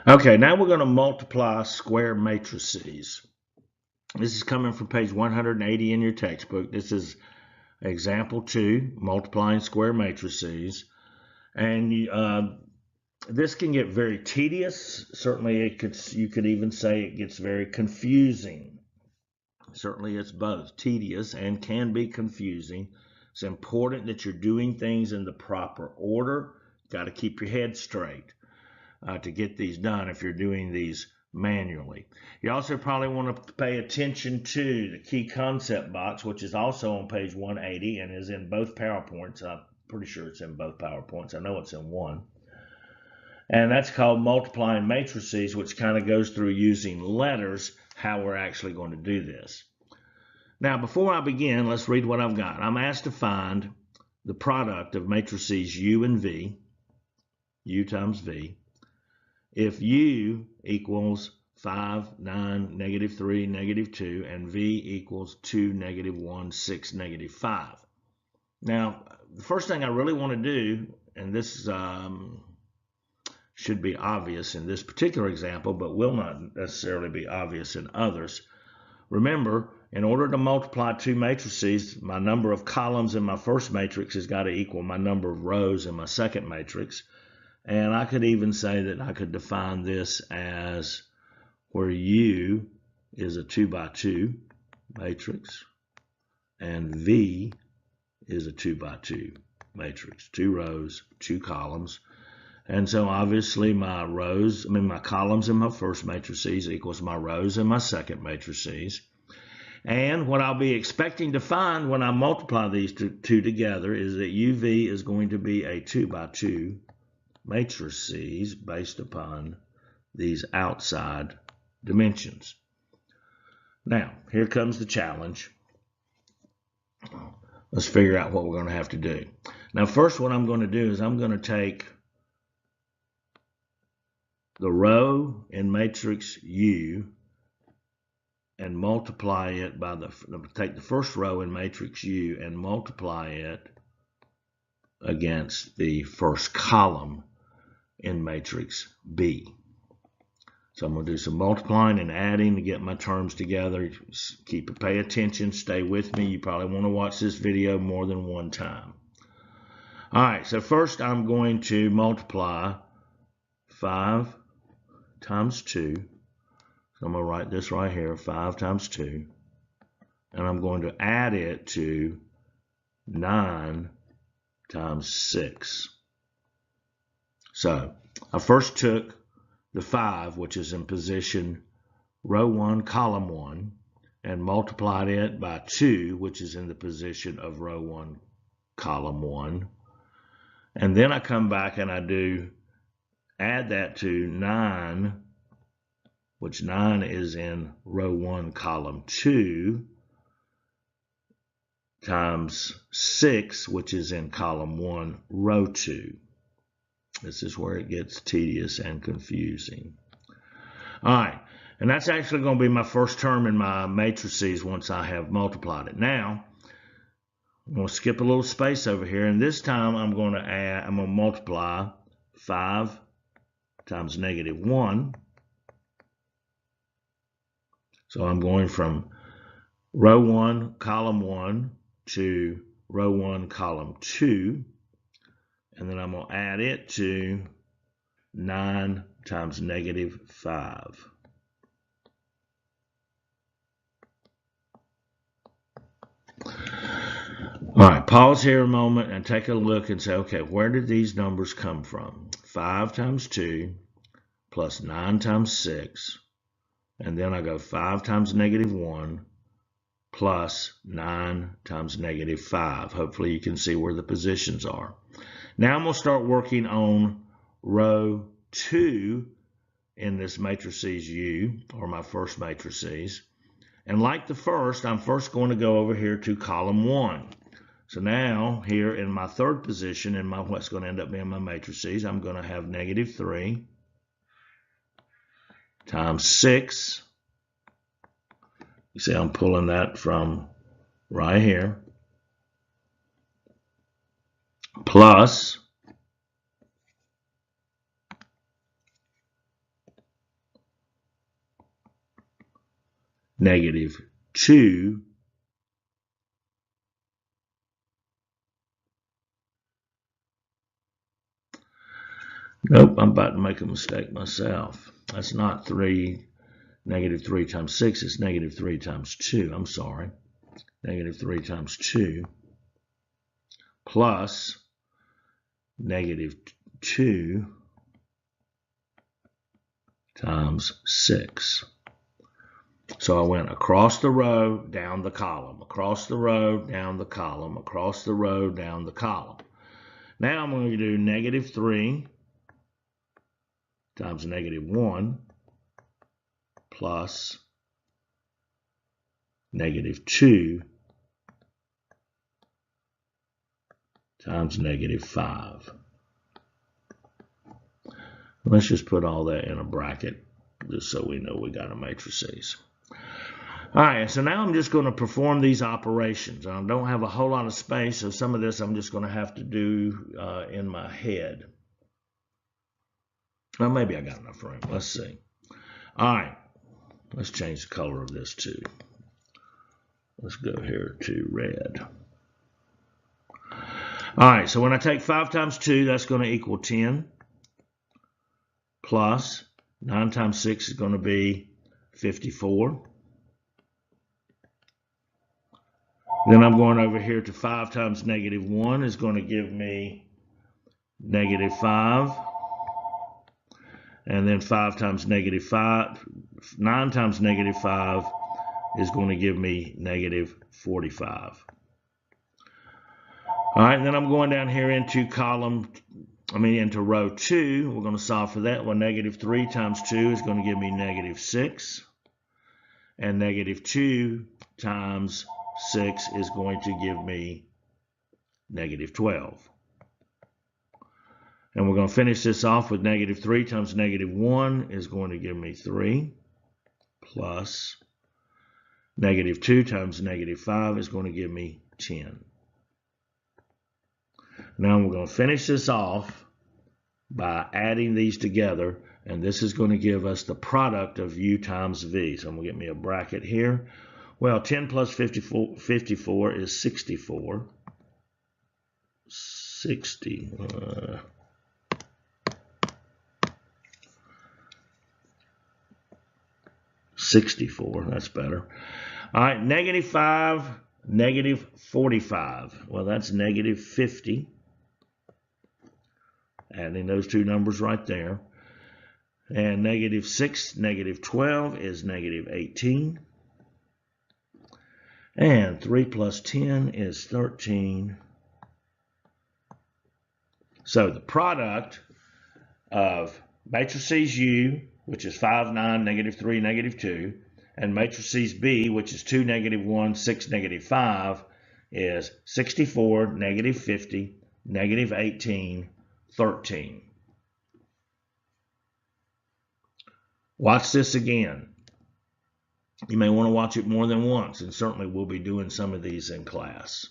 Okay, now we're going to multiply square matrices. This is coming from page 180 in your textbook. This is example 2, multiplying square matrices. And this can get very tedious. Certainly, you could even say it gets very confusing. Certainly, it's both tedious and can be confusing. It's important that you're doing things in the proper order. Got to keep your head straight to get these done if you're doing these manually. You also probably want to pay attention to the key concept box, which is also on page 180 and is in both PowerPoints. I'm pretty sure it's in both PowerPoints. I know it's in one. And that's called multiplying matrices, which kind of goes through using letters how we're actually going to do this. Now, before I begin, let's read what I've got. I'm asked to find the product of matrices U and V, U times V, if U equals 5, 9, negative 3, negative 2, and V equals 2, negative 1, 6, negative 5. Now, the first thing I really want to do, and this should be obvious in this particular example, but will not necessarily be obvious in others. Remember, in order to multiply two matrices, my number of columns in my first matrix has got to equal my number of rows in my second matrix. And I could even say that I could define this as where U is a 2 by 2 matrix and V is a 2 by 2 matrix, 2 rows, 2 columns. And so obviously my columns in my first matrices equals my rows in my second matrices. And what I'll be expecting to find when I multiply these two together is that UV is going to be a 2 by 2 matrices based upon these outside dimensions. Now, here comes the challenge. Let's figure out what we're going to have to do. Now, first what I'm going to do is I'm going to take the row in matrix U and multiply it by take the first row in matrix U and multiply it against the first column in matrix B. So I'm going to do some multiplying and adding to get my terms together. Pay attention, stay with me. You probably want to watch this video more than one time. All right, so first I'm going to multiply 5 times 2. So I'm going to write this right here, 5 times 2. And I'm going to add it to 9 times 6. So I first took the 5, which is in position row 1, column 1, and multiplied it by 2, which is in the position of row 1, column 1. And then I come back and I add that to 9, which 9 is in row 1, column 2, times 6, which is in column 1, row 2. This is where it gets tedious and confusing. All right, and that's actually going to be my first term in my matrices once I have multiplied it. Now, I'm going to skip a little space over here, and this time I'm going to multiply 5 times negative 1. So I'm going from row 1, column 1 to row 1, column 2. And then I'm going to add it to 9 times negative 5. All right, pause here a moment and take a look and say, okay, where did these numbers come from? 5 times 2 plus 9 times 6. And then I go 5 times negative 1 plus 9 times negative 5. Hopefully you can see where the positions are. Now I'm going to start working on row 2 in this matrices U, or my first matrices. And like the first, I'm first going to go over here to column 1. So now here in my third position in what's going to end up being my matrices, I'm going to have negative 3 times 6. You see I'm pulling that from right here. Plus negative 2 Nope, I'm about to make a mistake myself. That's not 3, negative 3 times 6. It's negative 3 times 2. I'm sorry. Negative 3 times 2 plus negative 2 times 6. So I went across the row, down the column, across the row, down the column, across the row, down the column. Now I'm going to do negative 3 times negative 1 plus negative 2 times negative 5. Let's just put all that in a bracket just so we know we got a matrices. All right, so now I'm just going to perform these operations. I don't have a whole lot of space, so some of this I'm just going to have to do in my head. Well, maybe I got enough room. Let's see. All right, let's change the color of this too. Let's go here to red. All right, so when I take 5 times 2, that's going to equal 10. Plus 9 times 6 is going to be 54. Then I'm going over here to 5 times negative 1 is going to give me negative 5. And then 5 times negative 5, 9 times negative 5 is going to give me negative 45. All right, and then I'm going down here into into row 2. We're going to solve for that one. Negative 3 times 2 is going to give me negative 6. And negative 2 times 6 is going to give me negative 12. And we're going to finish this off with negative 3 times negative 1 is going to give me 3. Plus negative 2 times negative 5 is going to give me 10. Now we're going to finish this off by adding these together, and this is going to give us the product of u times v. So I'm going to get me a bracket here. Well, 10 plus 54 is 64. 64, that's better. All right, negative 5, negative 45. Well, that's negative 50. Adding those two numbers right there. And negative 6, negative 12 is negative 18. And 3 plus 10 is 13. So the product of matrices U, which is 5, 9, negative 3, negative 2, and matrices B, which is 2, negative 1, 6, negative 5, is 64, negative 50, negative 18, 13. Watch this again. You may want to watch it more than once, and certainly we'll be doing some of these in class.